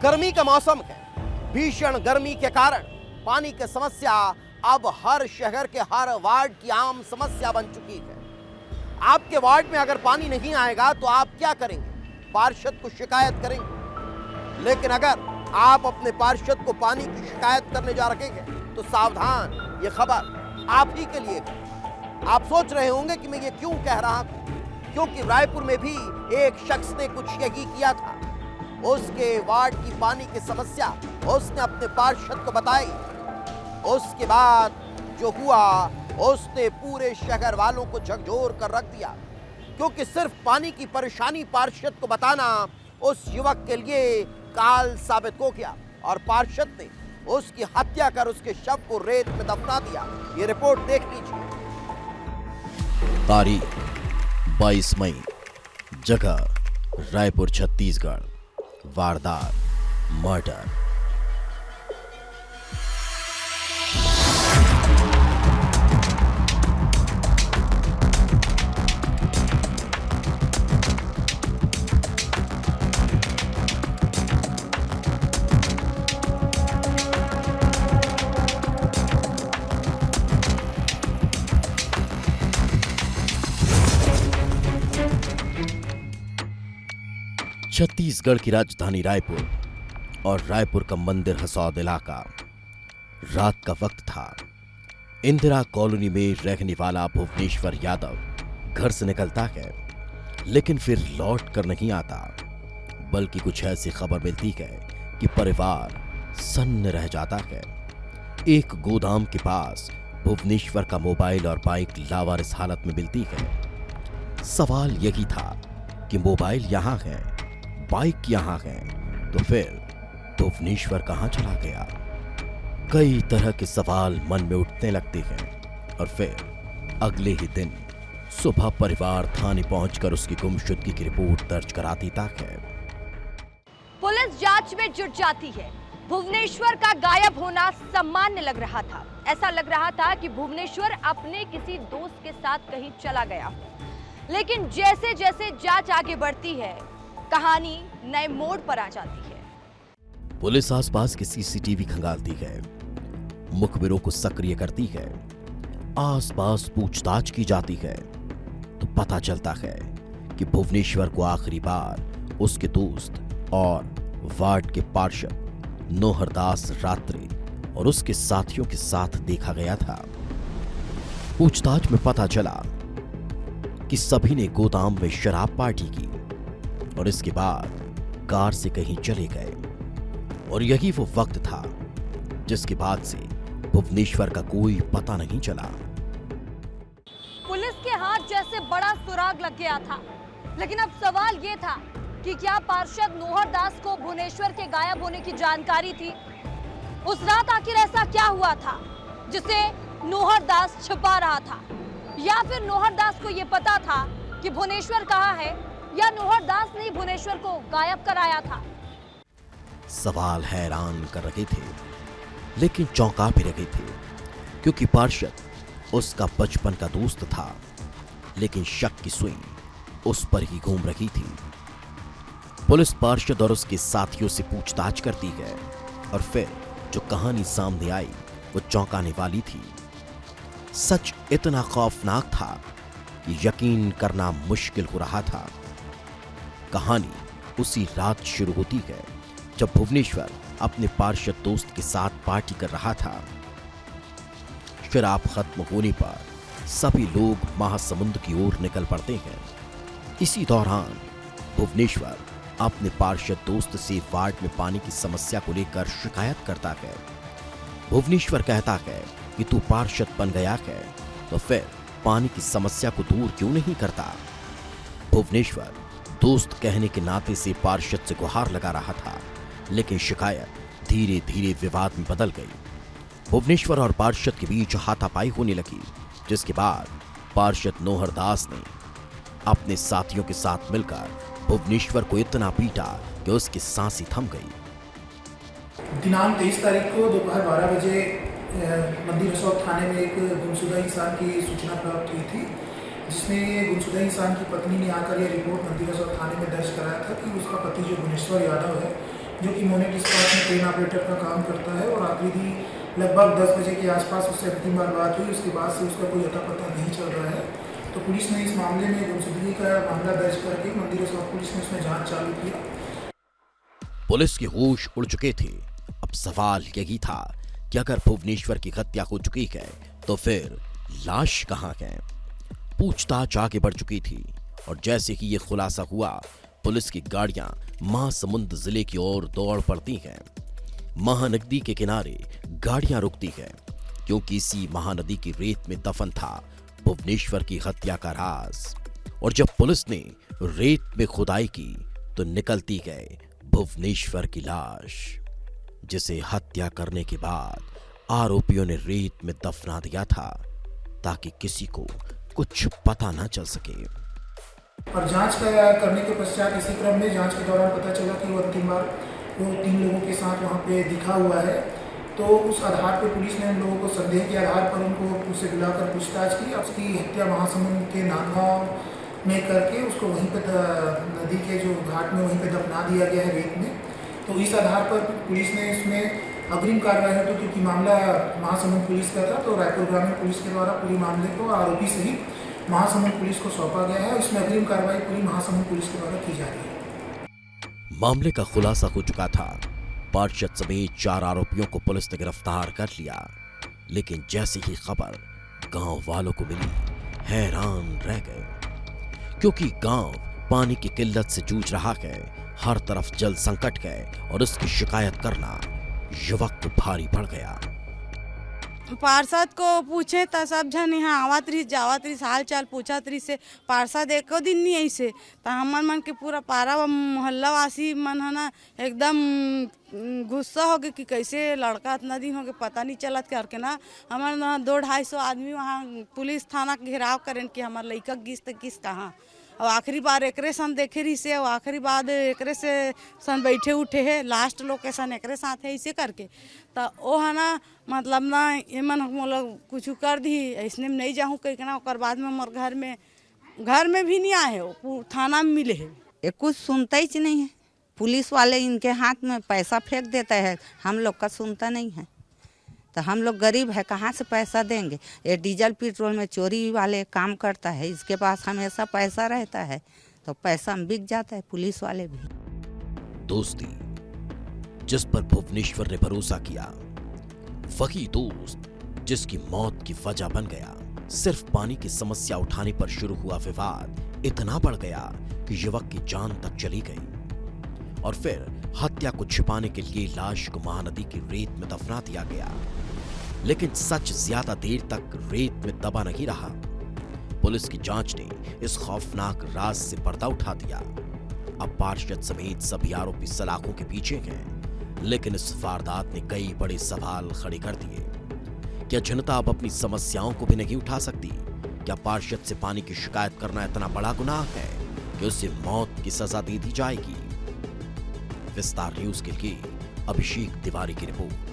गर्मी का मौसम है। भीषण गर्मी के कारण पानी की समस्या अब हर शहर के हर वार्ड की आम समस्या बन चुकी है। आपके वार्ड में अगर पानी नहीं आएगा तो आप क्या करेंगे? पार्षद को शिकायत करेंगे। लेकिन अगर आप अपने पार्षद को पानी की शिकायत करने जा रहे हैं तो सावधान, ये खबर आप ही के लिए है। आप सोच रहे होंगे कि मैं ये क्यों कह रहा हूं, क्योंकि रायपुर में भी एक शख्स ने कुछ यही किया था। उसके वार्ड की पानी की समस्या उसने अपने पार्षद को बताई। उसके बाद जो हुआ, उसने पूरे शहर वालों को झकझोर कर रख दिया, क्योंकि सिर्फ पानी की परेशानी पार्षद को बताना उस युवक के लिए काल साबित हो गया और पार्षद ने उसकी हत्या कर उसके शव को रेत में दफना दिया। ये रिपोर्ट देख लीजिए। तारीख 22 मई, जगह रायपुर छत्तीसगढ़, वारदात मर्डर। छत्तीसगढ़ की राजधानी रायपुर और रायपुर का मंदिर हसौद इलाका। रात का वक्त था। इंदिरा कॉलोनी में रहने वाला भुवनेश्वर यादव घर से निकलता है, लेकिन फिर लौट कर नहीं आता, बल्कि कुछ ऐसी खबर मिलती है कि परिवार सन्न रह जाता है। एक गोदाम के पास भुवनेश्वर का मोबाइल और बाइक लावारिस हालत में मिलती है। सवाल यही था कि मोबाइल यहां है, बाइक यहां है, तो फिर भुवनेश्वर कहां चला गया? कई तरह के सवाल मन में उठने लगते हैं और फिर अगले ही दिन सुबह परिवार थाने पहुंचकर उसकी गुमशुदगी की रिपोर्ट दर्ज करा देता है। पुलिस जांच में जुट जाती है। भुवनेश्वर का गायब होना सामान्य लग रहा था। ऐसा लग रहा था कि भुवनेश्वर अपने किसी दोस्त के साथ कहीं चला गया। लेकिन जैसे जैसे जांच आगे बढ़ती है, कहानी नए मोड़ पर आ जाती है। पुलिस आसपास की सीसीटीवी खंगालती है, मुखबिरों को सक्रिय करती है, आसपास पूछताछ की जाती है, तो पता चलता है कि भुवनेश्वर को आखिरी बार उसके दोस्त और वार्ड के पार्षद नोहरदास रात्रि और उसके साथियों के साथ देखा गया था। पूछताछ में पता चला कि सभी ने गोदाम में शराब पार्टी की और इसके बाद कार से कहीं चले गए, और यही वो वक्त था जिसके बाद से भुवनेश्वर का कोई पता नहीं चला। पुलिस के हाथ जैसे बड़ा सुराग लग गया था, लेकिन अब सवाल ये था कि क्या पार्षद नोहरदास को भुवनेश्वर के गायब होने की जानकारी थी? उस रात आखिर ऐसा क्या हुआ था जिसे नोहरदास छिपा रहा था? या फिर नोहरदास को यह पता था कि भुवनेश्वर कहाँ है, या नोहरदास ने भुवनेश्वर को गायब कराया था? सवाल हैरान कर रहे थे, लेकिन चौंका भी रहे थे, क्योंकि पार्षद उसका बचपन का दोस्त था, लेकिन शक की सुई उस पर ही घूम रही थी। पुलिस पार्षद और उसके साथियों से पूछताछ करती है और फिर जो कहानी सामने आई वो चौंकाने वाली थी। सच इतना खौफनाक था कि यकीन करना मुश्किल हो रहा था। कहानी उसी रात शुरू होती है जब भुवनेश्वर अपने पार्षद दोस्त के साथ पार्टी कर रहा था। शराब खत्म होने पर सभी लोग महासमुंद की ओर निकल पड़ते हैं। इसी दौरान भुवनेश्वर अपने पार्षद दोस्त से वार्ड में पानी की समस्या को लेकर शिकायत करता है। भुवनेश्वर कहता है कि तू पार्षद बन गया है तो फिर पानी की समस्या को दूर क्यों नहीं करता? भुवनेश्वर दोस्त कहने के नाते से पार्षद से गुहार लगा रहा था, लेकिन शिकायत धीरे धीरे विवाद में बदल गई। भुवनेश्वर और पार्षद के बीच हाथापाई होने लगी, जिसके बाद पार्षद नोहरदास ने अपने साथियों के साथ मिलकर भुवनेश्वर को इतना पीटा कि उसकी सांसें थम गई। दिनांक 23 तारीख को दोपहर 12 बजे मंदिर हसौद थाने में एक गुमशुदा इंसान की सूचना प्राप्त हुई थी, जिसमें गुमशुदा इंसान की पत्नी ने आकर यह रिपोर्ट मंदिर हसौद थाने में दर्ज कराया था कि उसका पति जो भुवनेश्वर यादव है जो कि मोने डिस्पैच में ट्रेन ऑपरेटर का काम करता है, और आखिरी दिन लगभग 10 बजे के आसपास उससे अंतिम बार बात हुई। उसके बाद से उसका कोई अता पता नहीं चल रहा है। तो पुलिस ने इस मामले में गुमशुदगी का मामला दर्ज करके मंदिर रिसोर्ट पुलिस ने उसमें जाँच चालू किया। पुलिस के होश उड़ चुके थे। अब सवाल यही था कि अगर भुवनेश्वर की हत्या हो चुकी है तो फिर लाश कहाँ है। पूछताछ आगे बढ़ चुकी थी और जैसे ही ये खुलासा हुआ, पुलिस की गाड़ियां महासमुंद जिले की ओर दौड़ पड़ती हैं। महानदी के किनारे गाड़ियां रुकती हैं क्योंकि इसी महानदी की रेत में दफन था भुवनेश्वर की हत्या का राज। और जब पुलिस ने रेत में खुदाई की तो निकलती गए भुवनेश्वर की लाश, जिसे हत्या करने के बाद आरोपियों ने रेत में दफना दिया था ताकि किसी को कुछ पता न चल सके। और जांच करने के पश्चात इसी क्रम में जांच के दौरान पता चला कि वो अंतिम बार वो 3 लोगों के साथ वहाँ पे दिखा हुआ है। तो उस आधार पर पुलिस ने उन लोगों को संदेह के आधार पर उसे बुलाकर पूछताछ की। उसकी हत्या महासमुंद के नांदगांव में करके उसको वहीं पे नदी के जो घाट में वहीं पे दफना दिया गया है रेत में। तो इस आधार पर पुलिस ने इसमें अग्रिम कार्रवाई है, तो क्योंकि मामला महासमुंद पुलिस का था तो रायपुर ग्रामीण पुलिस के द्वारा पूरी मामले को आरोपी सहित महासमुंद पुलिस को सौंपा गया है। इसमें अग्रिम कार्रवाई पूरी महासमुंद पुलिस के द्वारा की जा रही है। मामले का खुलासा हो चुका था। पार्षद समेत 4 आरोपियों को पुलिस ने गिरफ्तार कर लिया, लेकिन जैसे ही खबर गांव वालों को मिली, हैरान रह गए क्योंकि गांव पानी की किल्लत से जूझ रहा है। हर तरफ जल संकट है और इसकी शिकायत करना युवक को भारी पड़ गया। पार्षद को पूछे तो सब जन यहाँ आवत रही जावत रही हाल चाल पूछत रही से पार्षद एको दिन नहीं ऐसे तो हमन मन के पूरा पारा मोहल्ला वासी मन है ना एकदम गुस्सा हो गए कि कैसे लड़का इतना दिन हो गए पता नहीं चलत करके ना। हमारे 200-250 आदमी वहाँ पुलिस थाना घेराव करें कि हमारे लड़का किस कहाँ। और आखिरी बार एकरे सन देखे रही से और आखिरी बार एकरे से सन बैठे उठे है, लास्ट लोकेशन एकरे साथ है, इसे करके तो वो है ना मतलब ना ये मन मतलब कुछ कर दी ऐसने में नहीं जाऊँ कहीं ना। और बाद में हमारे घर में भी नहीं आए, वो थाना में मिले है। ये कुछ सुनता ही नहीं है। पुलिस वाले इनके हाथ में पैसा फेंक देता है, हम लोग का सुनता नहीं है। तो हम लोग गरीब है, कहाँ से पैसा देंगे। ये डीजल पेट्रोल में चोरी वाले काम करता है, इसके पास हमेशा पैसा रहता है तो पैसा में बिक जाता है पुलिस वाले भी। दोस्ती जिस पर भुवनेश्वर ने भरोसा किया, वही दोस्त जिसकी मौत की वजह बन गया। सिर्फ पानी की समस्या उठाने पर शुरू हुआ विवाद इतना बढ़ गया कि युवक की जान तक चली गई और फिर हत्या को छिपाने के लिए लाश को महानदी की रेत में दफना दिया गया। लेकिन सच ज्यादा देर तक रेत में दबा नहीं रहा। पुलिस की जांच ने इस खौफनाक राज से पर्दा उठा दिया। अब पार्षद समेत सभी आरोपी सलाखों के पीछे हैं, लेकिन इस वारदात ने कई बड़े सवाल खड़े कर दिए। क्या जनता अब अपनी समस्याओं को भी नहीं उठा सकती? क्या पार्षद से पानी की शिकायत करना इतना बड़ा गुनाह है कि उसे मौत की सजा दे दी जाएगी? विस्तार न्यूज के लिए अभिषेक तिवारी की रिपोर्ट।